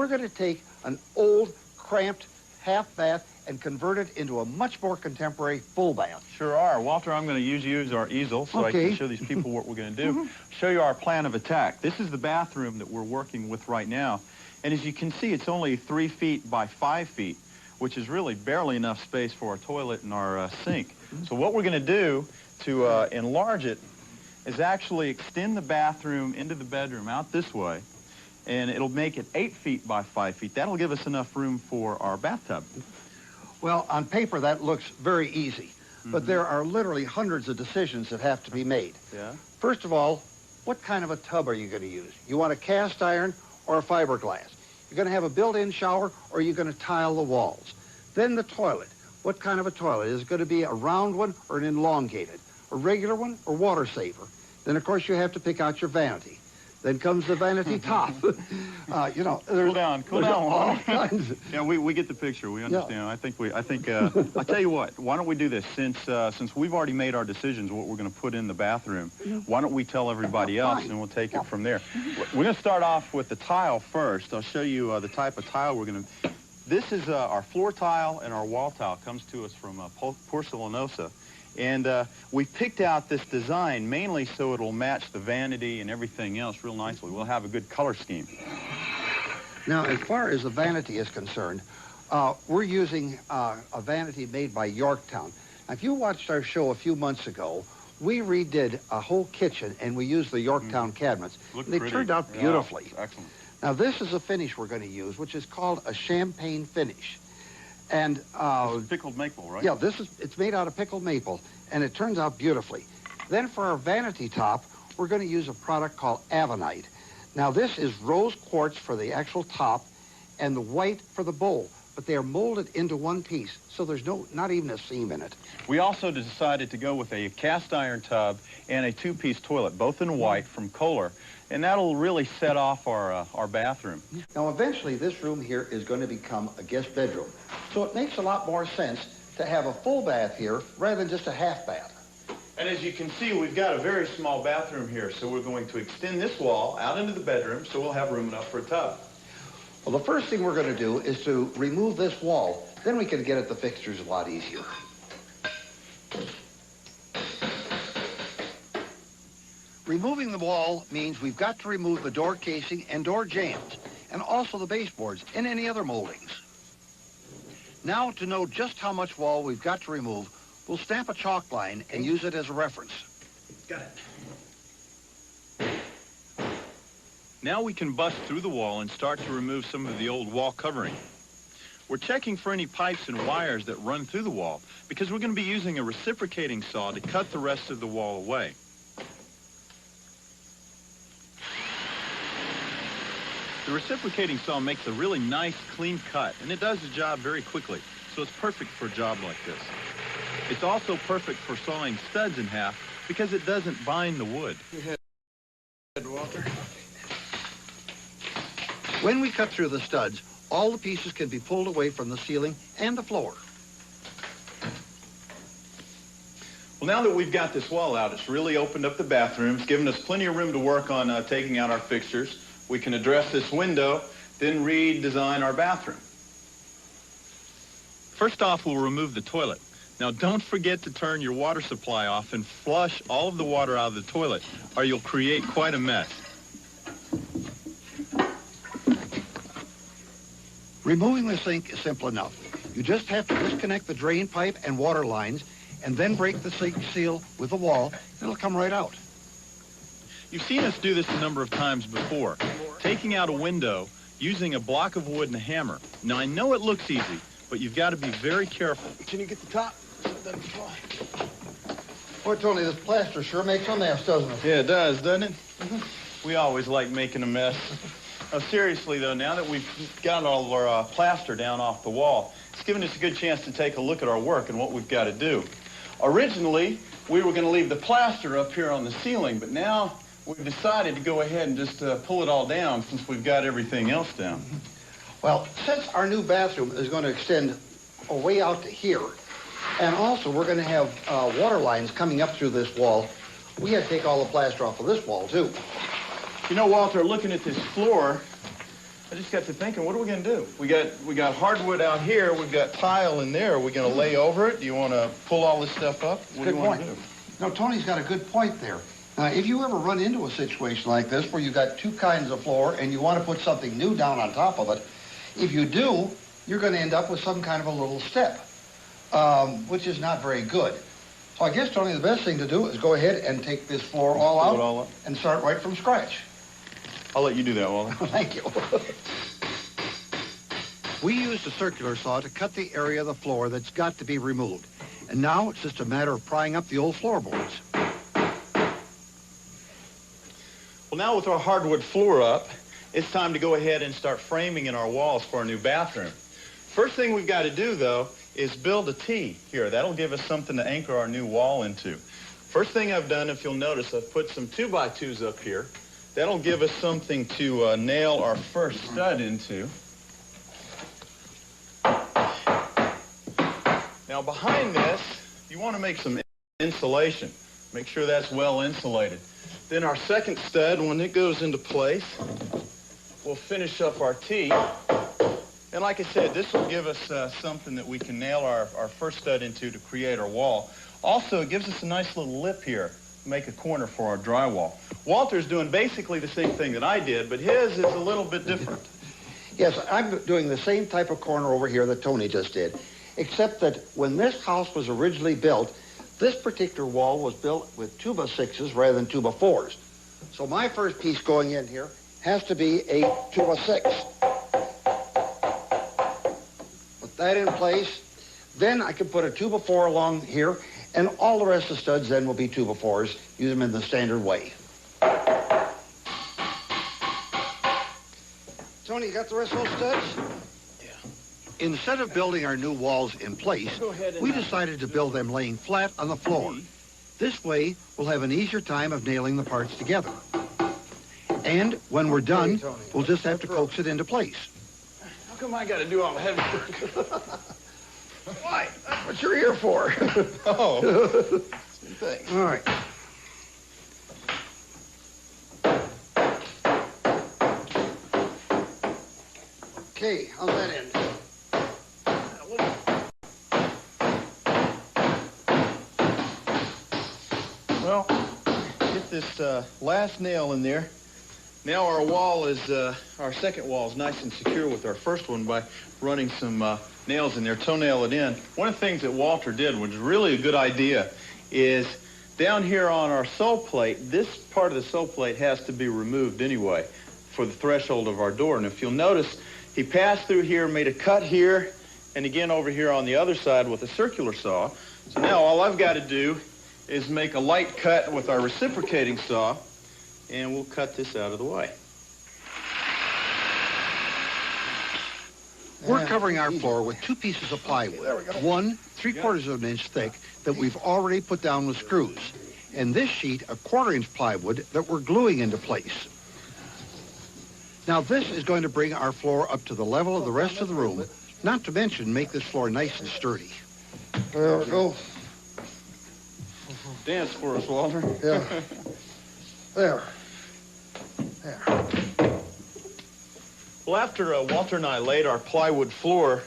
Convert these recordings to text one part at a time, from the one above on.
we're going to take an old, cramped half bath and convert it into a much more contemporary full bath. Sure are. Walter, I'm going to use you as our easel so I can show these people what we're going to do. Show you our plan of attack. This is the bathroom that we're working with right now. And as you can see, it's only 3 feet by 5 feet, which is really barely enough space for our toilet and our sink. So what we're going to do to enlarge it is actually extend the bathroom into the bedroom out this way, and it'll make it 8 feet by 5 feet. That'll give us enough room for our bathtub. Well, on paper, that looks very easy, but there are literally hundreds of decisions that have to be made. Yeah. First of all, what kind of a tub are you going to use? You want a cast iron or a fiberglass? You're going to have a built-in shower, or are you going to tile the walls? Then the toilet. What kind of a toilet? Is it going to be a round one or an elongated? A regular one or water saver? Then, of course, you have to pick out your vanity. Then comes the vanity top. You know, cool down, all kinds. Yeah, we get the picture. We understand. Yeah. I'll tell you what. Why don't we do this? Since we've already made our decisions what we're going to put in the bathroom, why don't we tell everybody else and we'll take it from there. We're going to start off with the tile first. I'll show you the type of tile we're going to. This is our floor tile and our wall tile. Comes to us from Porcelain. And we picked out this design mainly so it'll match the vanity and everything else real nicely. We'll have a good color scheme. Now, as far as the vanity is concerned, we're using a vanity made by Yorktown. Now, if you watched our show a few months ago, we redid a whole kitchen and we used the Yorktown cabinets. They turned out beautifully. Yeah, excellent. Now, this is a finish we're going to use, which is called a champagne finish. And this is pickled maple, right? Yeah, it's made out of pickled maple, and it turns out beautifully. Then for our vanity top, we're going to use a product called Avenite. Now, this is rose quartz for the actual top and the white for the bowl, but they are molded into one piece, so there's not even a seam in it. We also decided to go with a cast iron tub and a 2-piece toilet, both in white from Kohler, and that'll really set off our bathroom. Now, eventually, this room here is going to become a guest bedroom, so it makes a lot more sense to have a full bath here rather than just a half bath. And as you can see, we've got a very small bathroom here, so we're going to extend this wall out into the bedroom so we'll have room enough for a tub. Well, the first thing we're going to do is to remove this wall. Then we can get at the fixtures a lot easier. Removing the wall means we've got to remove the door casing and door jambs, and also the baseboards and any other moldings. Now, to know just how much wall we've got to remove, we'll stamp a chalk line and use it as a reference. Got it. Now we can bust through the wall and start to remove some of the old wall covering. We're checking for any pipes and wires that run through the wall because we're going to be using a reciprocating saw to cut the rest of the wall away. The reciprocating saw makes a really nice, clean cut, and it does the job very quickly, so it's perfect for a job like this. It's also perfect for sawing studs in half because it doesn't bind the wood. Walter. When we cut through the studs, all the pieces can be pulled away from the ceiling and the floor. Well, now that we've got this wall out, it's really opened up the bathrooms, given us plenty of room to work on taking out our fixtures. We can address this window, then redesign our bathroom. First off, we'll remove the toilet. Now, don't forget to turn your water supply off and flush all of the water out of the toilet, or you'll create quite a mess. Removing the sink is simple enough. You just have to disconnect the drain pipe and water lines, and then break the sink seal with the wall. It'll come right out. You've seen us do this a number of times before, taking out a window, using a block of wood and a hammer. Now, I know it looks easy, but you've got to be very careful. Can you get the top? Boy, Tony, this plaster sure makes a mess, doesn't it? Yeah, it does, doesn't it? We always like making a mess. Now, seriously, though, now that we've got all of our plaster down off the wall, it's given us a good chance to take a look at our work and what we've got to do. Originally, we were going to leave the plaster up here on the ceiling, but now we've decided to go ahead and just pull it all down since we've got everything else down. Well, since our new bathroom is going to extend way out to here, and also we're going to have water lines coming up through this wall, we had to take all the plaster off of this wall, too. You know, Walter, looking at this floor, I just got to thinking, what are we going to do? We got hardwood out here. We've got tile in there. Are we going to lay over it? Do you want to pull all this stuff up? What do you want to do? No, Tony's got a good point there. If you ever run into a situation like this where you've got two kinds of floor and you want to put something new down on top of it, if you do, you're going to end up with some kind of a little step, which is not very good. So I guess, Tony, the best thing to do is go ahead and take this floor all out and start right from scratch. I'll let you do that, Walter. Thank you. We used a circular saw to cut the area of the floor that's got to be removed. And now it's just a matter of prying up the old floorboards. Well, now with our hardwood floor up, it's time to go ahead and start framing in our walls for our new bathroom. First thing we've got to do, though, is build a T here. That'll give us something to anchor our new wall into. First thing I've done, if you'll notice, I've put some 2x2s up here. That'll give us something to nail our first stud into. Now behind this, you want to make some insulation. Make sure that's well insulated. Then our second stud, when it goes into place, we'll finish up our T. And like I said, this will give us something that we can nail our first stud into to create our wall. Also, it gives us a nice little lip here, make a corner for our drywall. Walter's doing basically the same thing that I did, but his is a little bit different. Yes, I'm doing the same type of corner over here that Tony just did, except that when this house was originally built, this particular wall was built with 2x6s rather than 2x4s. So my first piece going in here has to be a 2x6. Put that in place. Then I can put a 2x4 along here, and all the rest of the studs then will be 2x4s. Use them in the standard way. Tony, you got the rest of those studs? Yeah. Instead of building our new walls in place, we decided to build them laying flat on the floor. This way, we'll have an easier time of nailing the parts together. And when we're done, we'll just have to coax it into place. How come I got to do all the heavy work? Why? That's what you're here for. Oh. Thanks. All right. Okay, how's that end? Well, get this last nail in there. Now our wall is, our second wall is nice and secure with our first one by running some nails in there, toenail it in. One of the things that Walter did, which is really a good idea, is down here on our sole plate, this part of the sole plate has to be removed anyway for the threshold of our door. And if you'll notice, he passed through here, made a cut here, and again over here on the other side with a circular saw. So now all I've got to do is make a light cut with our reciprocating saw, and we'll cut this out of the way. We're covering our floor with two pieces of plywood. One 3/4 of an inch thick that we've already put down with screws. And this sheet, a 1/4 inch plywood that we're gluing into place. Now this is going to bring our floor up to the level of the rest of the room, not to mention make this floor nice and sturdy. There we go. Dance for us, Walter. Yeah. There. There. Well, after Walter and I laid our plywood floor,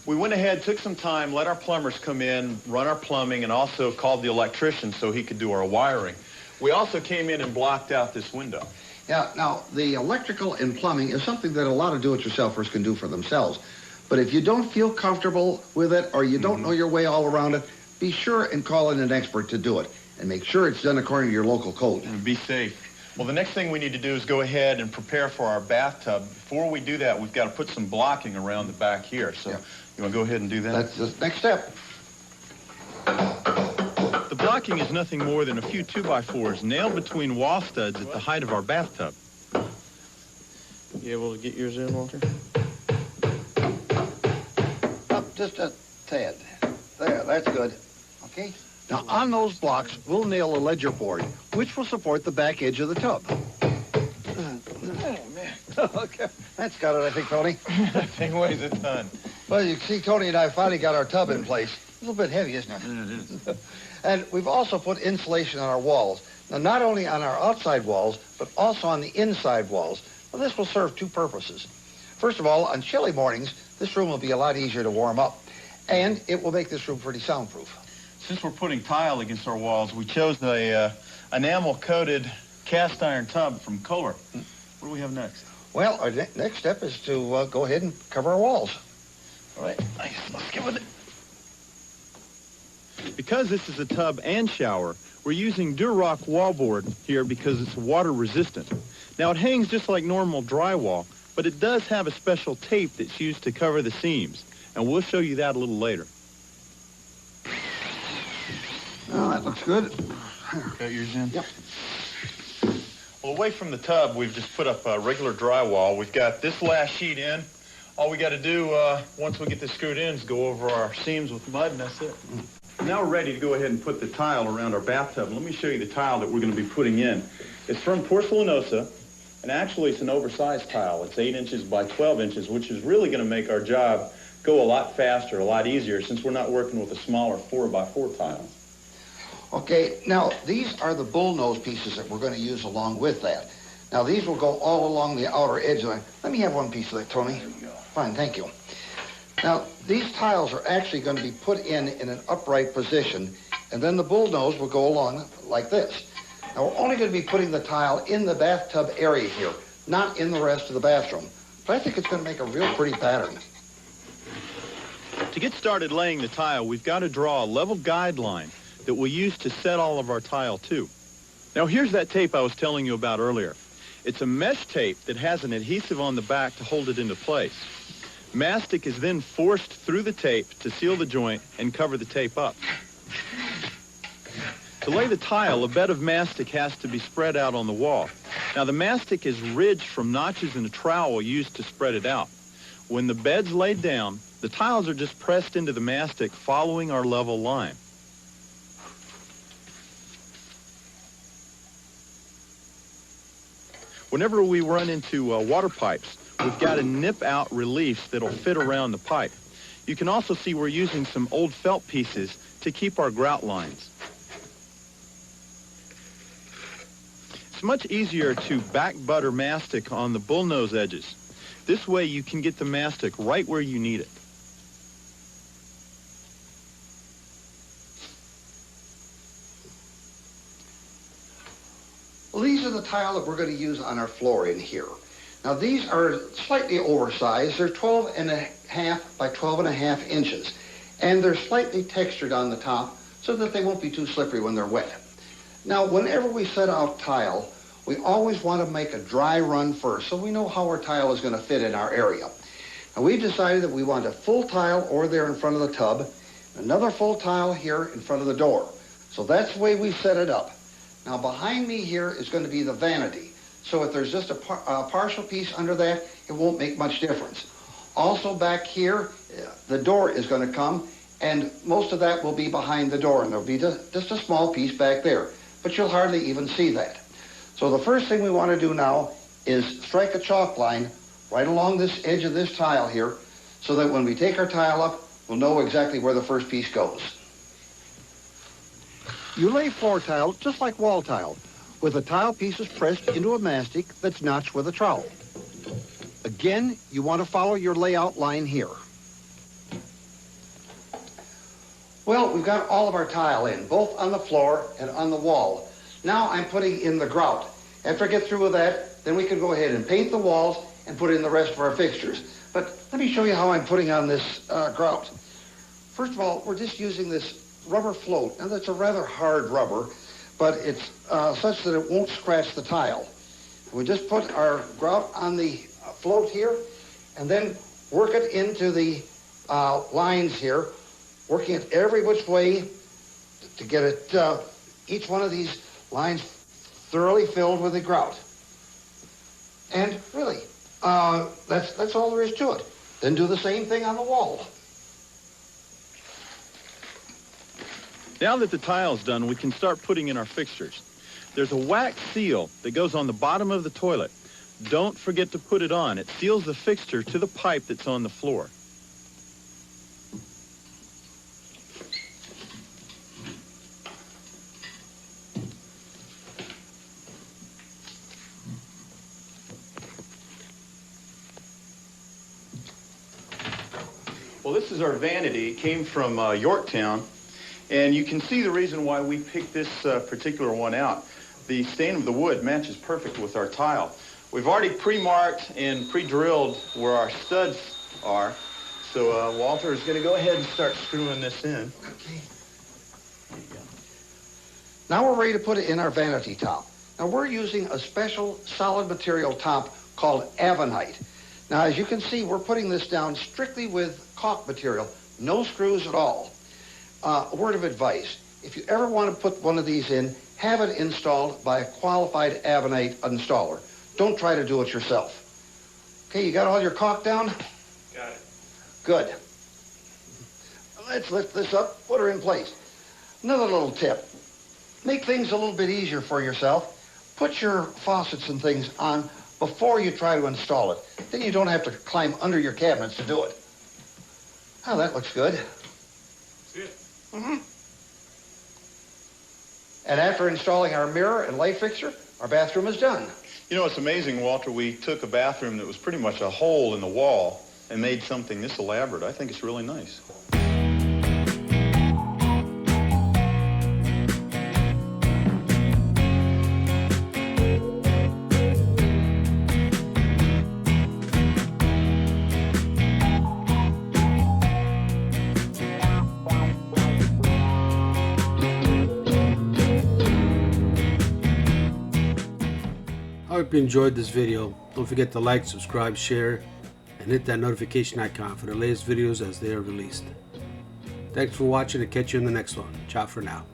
we went ahead, took some time, let our plumbers come in, run our plumbing, and also called the electrician so he could do our wiring. We also came in and blocked out this window. Yeah, now, the electrical and plumbing is something that a lot of do-it-yourselfers can do for themselves. But if you don't feel comfortable with it or you don't know your way all around it, be sure and call in an expert to do it. And make sure it's done according to your local code. And be safe. Well, the next thing we need to do is go ahead and prepare for our bathtub. Before we do that, we've got to put some blocking around the back here. So you want to go ahead and do that? That's the next step. The blocking is nothing more than a few 2x4s nailed between wall studs at the height of our bathtub. You able to get yours in, Walter? Up just a tad. There, that's good. Okay? Now, on those blocks, we'll nail a ledger board, which will support the back edge of the tub. Oh, man. Okay. That's got it, I think, Tony. That thing weighs a ton. Well, you see, Tony and I finally got our tub in place. A little bit heavy, isn't it? Yeah, it is. And we've also put insulation on our walls. Now, not only on our outside walls, but also on the inside walls. Well, this will serve two purposes. First of all, on chilly mornings, this room will be a lot easier to warm up, and it will make this room pretty soundproof. Since we're putting tile against our walls, we chose a enamel-coated cast iron tub from Kohler. What do we have next? Well, our next step is to go ahead and cover our walls. All right, nice. Let's get with it. Because this is a tub and shower, we're using Durarock wallboard here because it's water resistant. Now, it hangs just like normal drywall, but it does have a special tape that's used to cover the seams, and we'll show you that a little later. Oh, that looks good. Got yours in? Yep. Well, away from the tub, we've just put up a regular drywall. We've got this last sheet in. All we got to do, once we get this screwed in, is go over our seams with mud, and that's it. Now we're ready to go ahead and put the tile around our bathtub. Let me show you the tile that we're going to be putting in. It's from Porcelain, and actually it's an oversized tile. It's 8 inches by 12 inches, which is really going to make our job go a lot faster, a lot easier, since we're not working with a smaller 4x4 tile. Okay, now these are the bullnose pieces that we're going to use along with that. Now these will go all along the outer edge. Let me have one piece of that, Tony. There you go. Fine, thank you. Now these tiles are actually going to be put in an upright position, and then the bullnose will go along like this. Now we're only going to be putting the tile in the bathtub area here, not in the rest of the bathroom. But I think it's going to make a real pretty pattern. To get started laying the tile, we've got to draw a level guideline that we'll use to set all of our tile to. Now here's that tape I was telling you about earlier. It's a mesh tape that has an adhesive on the back to hold it into place. Mastic is then forced through the tape to seal the joint and cover the tape up. To lay the tile, a bed of mastic has to be spread out on the wall. Now the mastic is ridged from notches in a trowel used to spread it out. When the bed's laid down, the tiles are just pressed into the mastic following our level line. Whenever we run into water pipes, we've got to nip out reliefs that'll fit around the pipe. You can also see we're using some old felt pieces to keep our grout lines. It's much easier to back butter mastic on the bullnose edges. This way you can get the mastic right where you need it. Well, these are the tile that we're going to use on our floor in here. Now these are slightly oversized. They're 12.5 by 12.5 inches. And they're slightly textured on the top so that they won't be too slippery when they're wet. Now whenever we set out tile, we always want to make a dry run first so we know how our tile is going to fit in our area. And we've decided that we want a full tile over there in front of the tub, another full tile here in front of the door. So that's the way we set it up. Now behind me here is going to be the vanity. So if there's just a partial piece under that, it won't make much difference. Also back here, the door is going to come, and most of that will be behind the door, and there'll be just a small piece back there. But you'll hardly even see that. So the first thing we want to do now is strike a chalk line right along this edge of this tile here, so that when we take our tile up, we'll know exactly where the first piece goes. You lay floor tile just like wall tile, with the tile pieces pressed into a mastic that's notched with a trowel. Again, you want to follow your layout line here. Well, we've got all of our tile in, both on the floor and on the wall. Now I'm putting in the grout. After I get through with that, then we can go ahead and paint the walls and put in the rest of our fixtures. But let me show you how I'm putting on this grout. First of all, we're just using this rubber float. Now that's a rather hard rubber, but it's such that it won't scratch the tile. We just put our grout on the float here and then work it into the lines here, working it every which way to get it, each one of these lines thoroughly filled with the grout. And really, that's all there is to it. Then do the same thing on the wall. Now that the tile's done, we can start putting in our fixtures. There's a wax seal that goes on the bottom of the toilet. Don't forget to put it on. It seals the fixture to the pipe that's on the floor. Well, this is our Vanity. It came from Yorktown, and you can see the reason why we picked this particular one out. The stain of the wood matches perfect with our tile. We've already pre-marked and pre-drilled where our studs are, so Walter is going to go ahead and start screwing this in. Okay. There you go. Now we're ready to put it in our vanity top. Now we're using a special solid material top called Vanity. Now as you can see, we're putting this down strictly with caulk material, no screws at all. A word of advice, if you ever want to put one of these in, have it installed by a qualified Vanity installer. Don't try to do it yourself. Okay, you got all your caulk down? Got it. Good. Let's lift this up, put her in place. Another little tip. Make things a little bit easier for yourself. Put your faucets and things on before you try to install it. Then you don't have to climb under your cabinets to do it. Oh, that looks good. See it? Mm-hmm. And after installing our mirror and light fixture, our bathroom is done. You know, it's amazing, Walter. We took a bathroom that was pretty much a hole in the wall and made something this elaborate. I think it's really nice. I hope you enjoyed this video. Don't forget to like, subscribe, share, and hit that notification icon for the latest videos as they are released. Thanks for watching and catch you in the next one. Ciao for now.